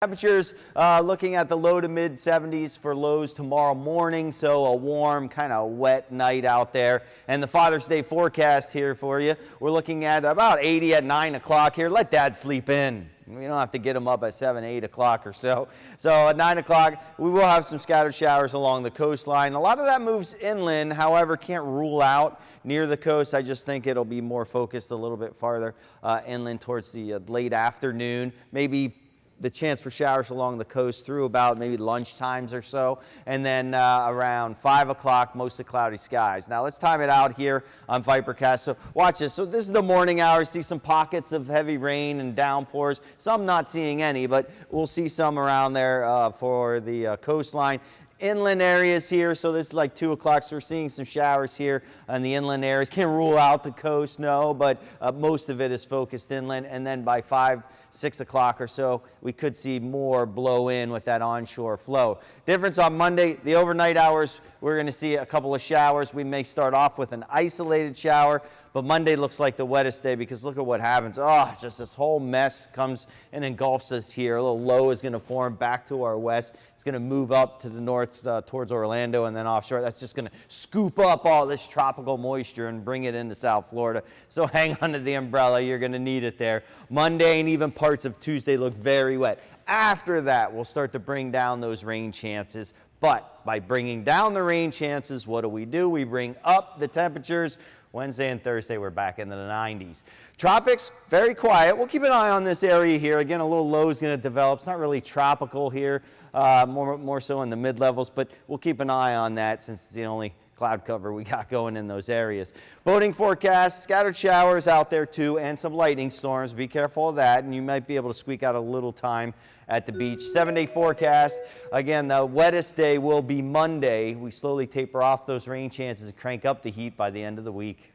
Temperatures looking at the low to mid 70s for lows tomorrow morning, so a warm, kind of wet night out there. And the Father's Day forecast here for you, we're looking at about 80 at 9 o'clock here. Let Dad sleep in. We don't have to get him up at 7, 8 o'clock or so. So at 9 o'clock, we will have some scattered showers along the coastline. A lot of that moves inland, however, can't rule out near the coast. I just think it'll be more focused a little bit farther inland towards the late afternoon, maybe the chance for showers along the coast through about maybe lunch times or so, and then around 5 o'clock, mostly cloudy skies. Now let's time it out here on weathercast. So watch this. So this is the morning hours. See some pockets of heavy rain and downpours. Some not seeing any, but we'll see some around there for the coastline. Inland areas here, so this is like 2 o'clock, so we're seeing some showers here on the inland areas. Can't rule out the coast, no, but most of it is focused inland, and then by 5, 6 o'clock or so, we could see more blow in with that onshore flow. Difference on Monday, the overnight hours, we're going to see a couple of showers. We may start off with an isolated shower, but Monday looks like the wettest day because look at what happens. Oh, just this whole mess comes and engulfs us here. A little low is going to form back to our west. It's going to move up to the north towards Orlando and then offshore. That's just going to scoop up all this tropical moisture and bring it into South Florida. So hang on to the umbrella. You're going to need it there. Monday and even parts of Tuesday look very wet. After that, we'll start to bring down those rain chances. But by bringing down the rain chances, what do? We bring up the temperatures. Wednesday and Thursday, we're back into the 90s. Tropics, very quiet. We'll keep an eye on this area here. Again, a little low is going to develop. It's not really tropical here, more so in the mid-levels, but we'll keep an eye on that since it's the only cloud cover we got going in those areas. Boating forecast, scattered showers out there too, and some lightning storms. Be careful of that, and you might be able to squeak out a little time at the beach. 7-day forecast. Again, the wettest day will be Monday. We slowly taper off those rain chances and crank up the heat by the end of the week.